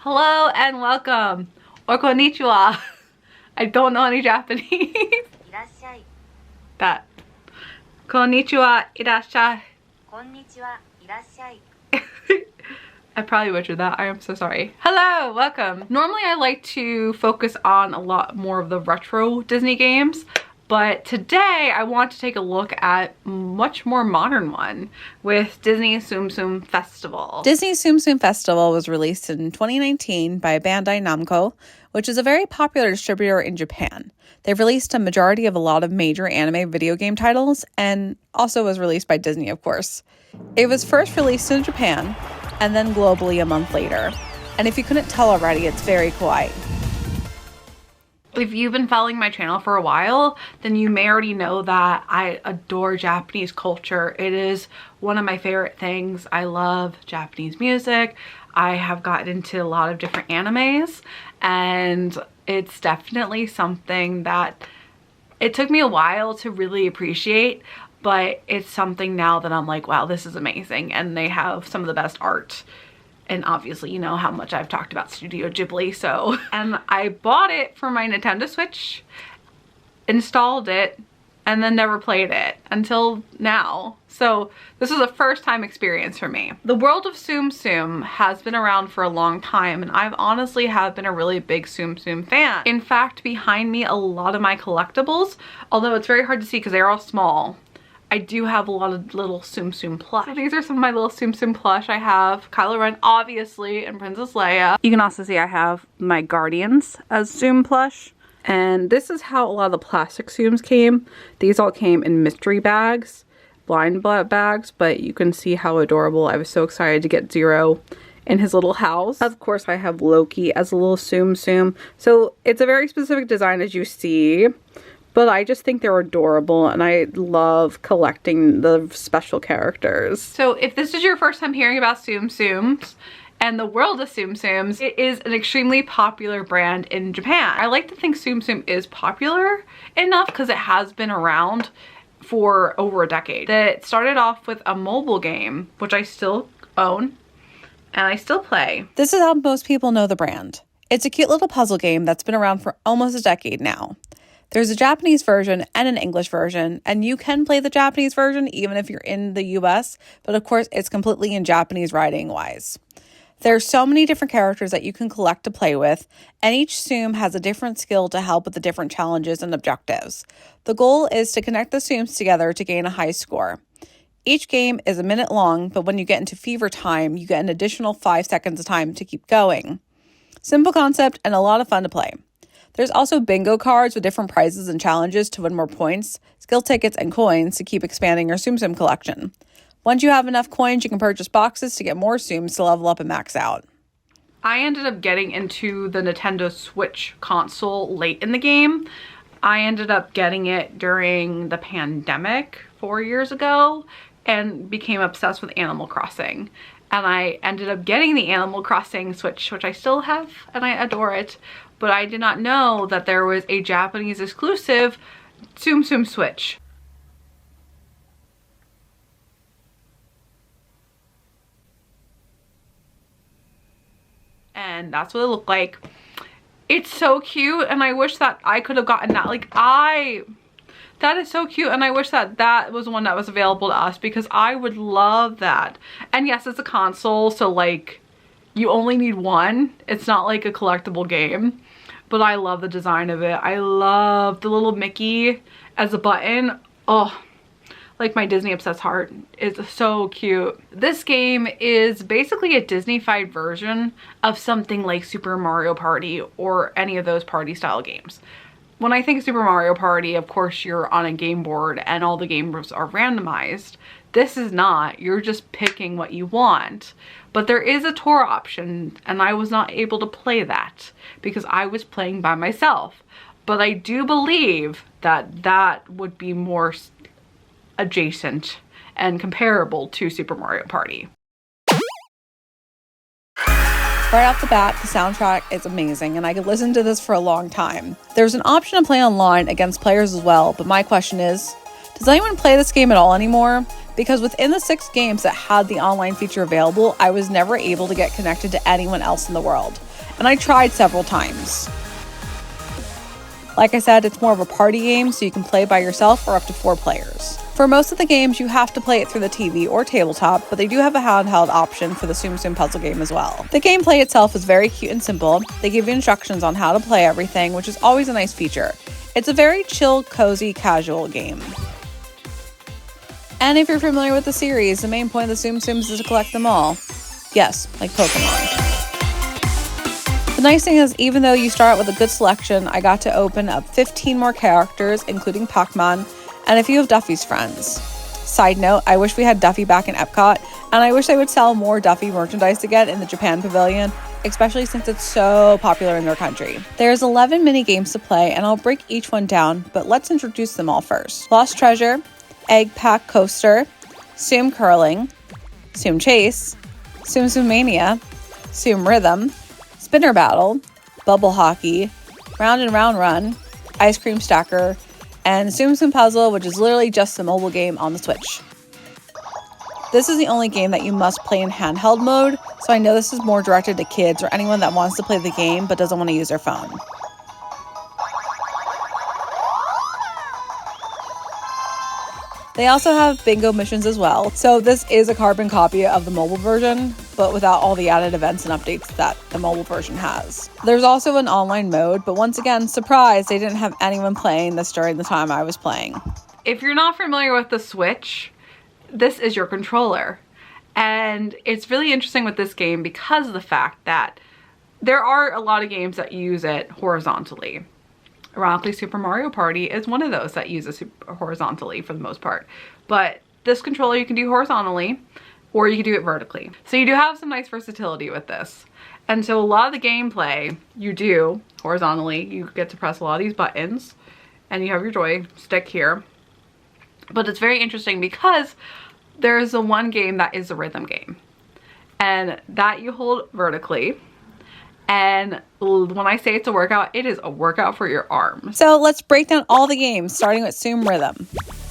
Hello and welcome, or Kon'nichiwa. I don't know any Japanese. irasshai. That. Konnichiwa, irasshai. Konnichiwa, irasshai. I probably butchered that. I am so sorry. Hello, welcome. Normally I like to focus on a lot more of the retro Disney games, but today I want to take a look at a much more modern one with Disney Tsum Tsum Festival. Disney Tsum Tsum Festival was released in 2019 by Bandai Namco, which is a very popular distributor in Japan. They've released a majority of a lot of major anime video game titles and also was released by Disney, of course. It was first released in Japan and then globally a month later. And if you couldn't tell already, it's very kawaii. If you've been following my channel for a while, then you may already know that I adore Japanese culture. It is one of my favorite things. I love Japanese music. I have gotten into a lot of different animes, and it's definitely something that it took me a while to really appreciate, but it's something now that I'm like, wow, this is amazing. And they have some of the best art. And obviously, you know how much I've talked about Studio Ghibli, so. And I bought it for my Nintendo Switch, installed it, and then never played it until now. So this is a first time experience for me. The world of Tsum Tsum has been around for a long time, and I've honestly have been a really big Tsum Tsum fan. In fact, behind me, a lot of my collectibles, although it's very hard to see because they're all small, I do have a lot of little Tsum Tsum plush. So these are some of my little Tsum Tsum plush. I have Kylo Ren, obviously, and Princess Leia. You can also see I have my Guardians as Tsum plush. And this is how a lot of the plastic Tsums came. These all came in mystery bags, blind bags, but you can see how adorable. I was so excited to get Zero in his little house. Of course, I have Loki as a little Tsum Tsum. So it's a very specific design, as you see. But I just think they're adorable, and I love collecting the special characters. So if this is your first time hearing about Tsum Tsums and the world of Tsum Tsums, it is an extremely popular brand in Japan. I like to think Tsum Tsum is popular enough because it has been around for over a decade. It started off with a mobile game, which I still own and I still play. This is how most people know the brand. It's a cute little puzzle game that's been around for almost a decade now. There's a Japanese version and an English version, and you can play the Japanese version even if you're in the US, but of course it's completely in Japanese writing-wise. There's so many different characters that you can collect to play with, and each Tsum has a different skill to help with the different challenges and objectives. The goal is to connect the Tsums together to gain a high score. Each game is a minute long, but when you get into fever time, you get an additional 5 seconds of time to keep going. Simple concept and a lot of fun to play. There's also bingo cards with different prizes and challenges to win more points, skill tickets, and coins to keep expanding your Tsum Tsum collection. Once you have enough coins, you can purchase boxes to get more Tsums to level up and max out. I ended up getting into the Nintendo Switch console late in the game. I ended up getting it during the pandemic 4 years ago and became obsessed with Animal Crossing. And I ended up getting the Animal Crossing Switch, which I still have, and I adore it. But I did not know that there was a Japanese exclusive Tsum Tsum Switch. And that's what it looked like. It's so cute, and I wish that I could have gotten that. That is so cute, and I wish that that was one that was available to us because I would love that. And yes, it's a console, so like you only need one. It's not like a collectible game, but I love the design of it. I love the little Mickey as a button. Oh, like my Disney obsessed heart is so cute. This game is basically a Disney-fied version of something like Super Mario Party or any of those party style games. When I think Super Mario Party, of course you're on a game board and all the games are randomized. This is not. You're just picking what you want. But there is a tour option, and I was not able to play that because I was playing by myself. But I do believe that that would be more adjacent and comparable to Super Mario Party. Right off the bat, the soundtrack is amazing, and I could listen to this for a long time. There's an option to play online against players as well, but my question is, does anyone play this game at all anymore? Because within the 6 games that had the online feature available, I was never able to get connected to anyone else in the world. and I tried several times. Like I said, it's more of a party game, so you can play by yourself or up to 4 players. For most of the games, you have to play it through the TV or tabletop, but they do have a handheld option for the Tsum Tsum puzzle game as well. The gameplay itself is very cute and simple. They give you instructions on how to play everything, which is always a nice feature. It's a very chill, cozy, casual game. And if you're familiar with the series, the main point of the Tsum Tsums is to collect them all. Yes, like Pokemon. The nice thing is, even though you start with a good selection, I got to open up 15 more characters, including Pac-Man, and a few of Duffy's friends. Side note, I wish we had Duffy back in Epcot, and I wish they would sell more Duffy merchandise again in the Japan Pavilion, especially since it's so popular in their country. There's 11 mini games to play, and I'll break each one down, but let's introduce them all first. Lost Treasure, Egg Pack Coaster, Tsum Curling, Tsum Chase, Tsum Tsum Mania, Tsum Rhythm, Spinner Battle, Bubble Hockey, Round and Round Run, Ice Cream Stacker, and Tsum Tsum Puzzle, which is literally just a mobile game on the Switch. This is the only game that you must play in handheld mode, so I know this is more directed to kids or anyone that wants to play the game but doesn't want to use their phone. They also have bingo missions as well, so this is a carbon copy of the mobile version, but without all the added events and updates that the mobile version has. There's also an online mode, but once again, surprise, they didn't have anyone playing this during the time I was playing. If you're not familiar with the Switch, this is your controller. And it's really interesting with this game because of the fact that there are a lot of games that use it horizontally. Ironically, Super Mario Party is one of those that uses horizontally for the most part. But this controller you can do horizontally, or you can do it vertically. So you do have some nice versatility with this. And so a lot of the gameplay you do horizontally. You get to press a lot of these buttons, and you have your joystick here. But it's very interesting because there's a one game that is a rhythm game. And that you hold vertically. And when I say it's a workout, it is a workout for your arms. So let's break down all the games, starting with Tsum Rhythm.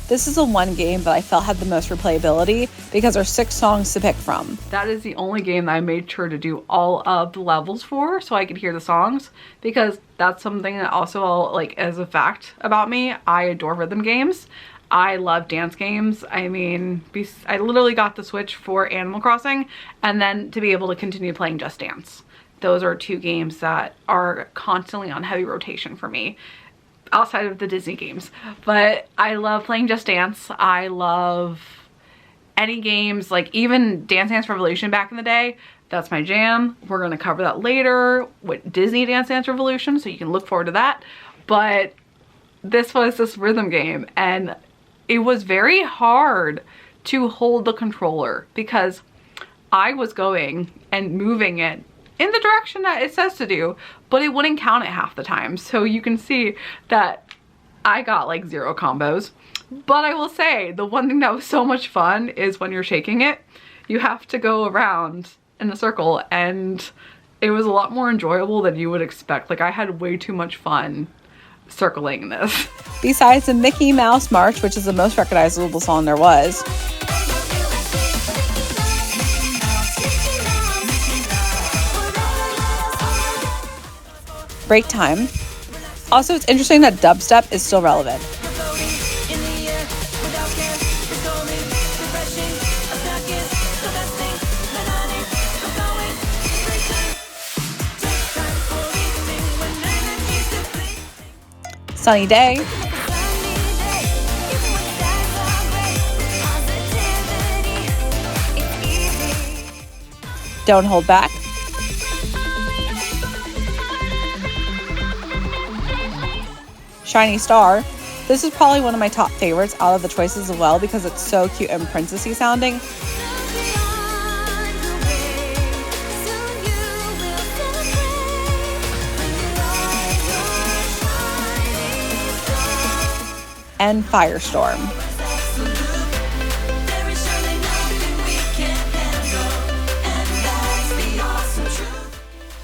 This is the one game that I felt had the most replayability because there's 6 songs to pick from. That is the only game that I made sure to do all of the levels for so I could hear the songs, because that's something that also, like, as a fact about me, I adore rhythm games. I love dance games. I mean, I literally got the Switch for Animal Crossing and then to be able to continue playing Just Dance. Those are 2 games that are constantly on heavy rotation for me, outside of the Disney games. But I love playing Just Dance. I love any games, like even Dance Dance Revolution back in the day. That's my jam. We're going to cover that later with Disney Dance Dance Revolution, so you can look forward to that. But this was this rhythm game, and it was very hard to hold the controller because I was going and moving it in the direction that it says to do, but it wouldn't count it half the time. So you can see that I got like 0 combos. But I will say, the one thing that was so much fun is when you're shaking it, you have to go around in a circle, and it was a lot more enjoyable than you would expect. Like, I had way too much fun circling this. Besides the Mickey Mouse March, which is the most recognizable song there was, Break Time. Also, it's interesting that dubstep is still relevant. Sunny Day. Don't Hold Back. Shiny Star. This is probably one of my top favorites out of the choices as well because it's so cute and princessy sounding. And Firestorm.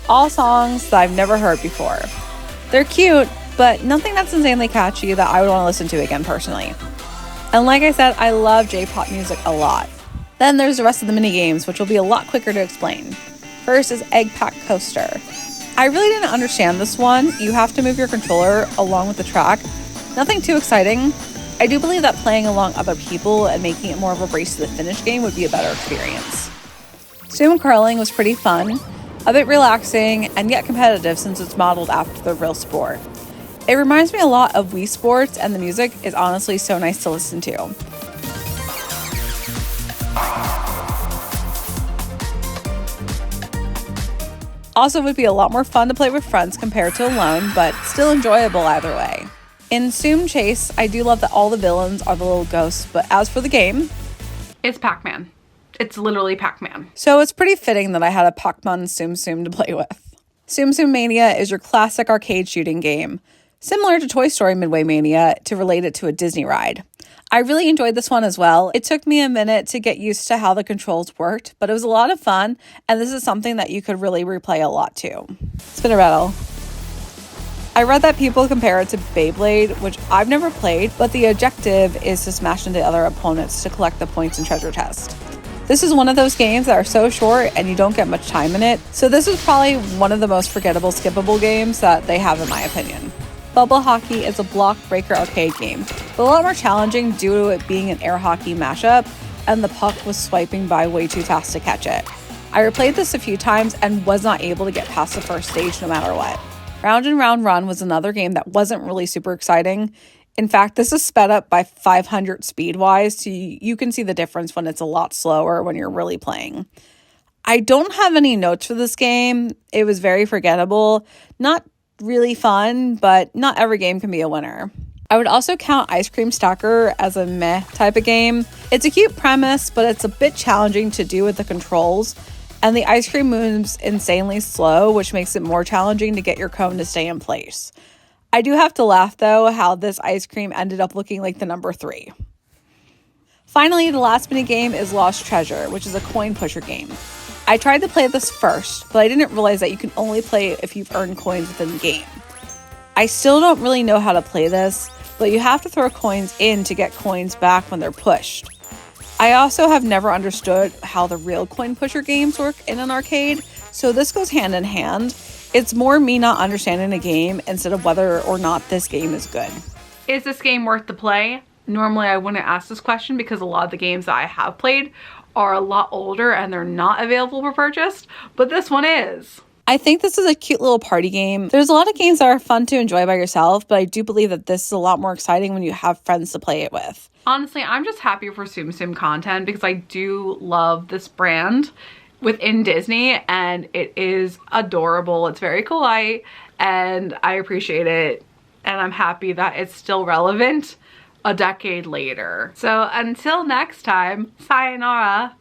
All songs that I've never heard before. They're cute, but nothing that's insanely catchy that I would want to listen to again personally. And like I said, I love J-pop music a lot. Then there's the rest of the mini games, which will be a lot quicker to explain. First is Egg Pack Coaster. I really didn't understand this one. You have to move your controller along with the track. Nothing too exciting. I do believe that playing along other people and making it more of a race to the finish game would be a better experience. Sumo curling was pretty fun, a bit relaxing, and yet competitive since it's modeled after the real sport. It reminds me a lot of Wii Sports, and the music is honestly so nice to listen to. Also, would be a lot more fun to play with friends compared to alone, but still enjoyable either way. In Tsum Chase, I do love that all the villains are the little ghosts, but as for the game, it's Pac-Man. It's literally Pac-Man. So it's pretty fitting that I had a Pac-Man Tsum Tsum to play with. Tsum Tsum Mania is your classic arcade shooting game, similar to Toy Story Midway Mania to relate it to a Disney ride. I really enjoyed this one as well. It took me a minute to get used to how the controls worked, but it was a lot of fun, and this is something that you could really replay a lot too. Spin a rattle. I read that people compare it to Beyblade, which I've never played, but the objective is to smash into other opponents to collect the points and treasure chest. This is one of those games that are so short and you don't get much time in it, so this is probably one of the most forgettable, skippable games that they have in my opinion. Bubble Hockey is a block breaker arcade game, but a lot more challenging due to it being an air hockey mashup, and the puck was swiping by way too fast to catch it. I replayed this a few times and was not able to get past the first stage no matter what. Round and Round Run was another game that wasn't really super exciting. In fact, this is sped up by 500 speed-wise, so you can see the difference when it's a lot slower when you're really playing. I don't have any notes for this game. It was very forgettable. Not really fun, but not every game can be a winner. I would also count Ice Cream Stacker as a meh type of game. It's a cute premise, but it's a bit challenging to do with the controls, and the ice cream moves insanely slow, which makes it more challenging to get your cone to stay in place. I do have to laugh, though, how this ice cream ended up looking like the number 3. Finally, the last mini game is Lost Treasure, which is a coin pusher game. I tried to play this first, but I didn't realize that you can only play it if you've earned coins within the game. I still don't really know how to play this, but you have to throw coins in to get coins back when they're pushed. I also have never understood how the real coin pusher games work in an arcade, so this goes hand in hand. It's more me not understanding the game instead of whether or not this game is good. Is this game worth the play? Normally I wouldn't ask this question because a lot of the games that I have played are a lot older and they're not available for purchase, but this one is. I think this is a cute little party game. There's a lot of games that are fun to enjoy by yourself, but I do believe that this is a lot more exciting when you have friends to play it with. Honestly, I'm just happy for Tsum Tsum content because I do love this brand within Disney and it is adorable. It's very kawaii and I appreciate it, and I'm happy that it's still relevant a decade later. So until next time, sayonara.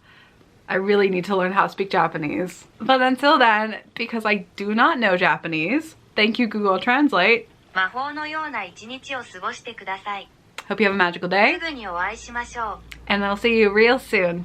I really need to learn how to speak Japanese. But until then, because I do not know Japanese, thank you Google Translate. 魔法のような一日を過ごしてください。 Hope you have a magical day. すぐにお会いしましょう。 And I'll see you real soon.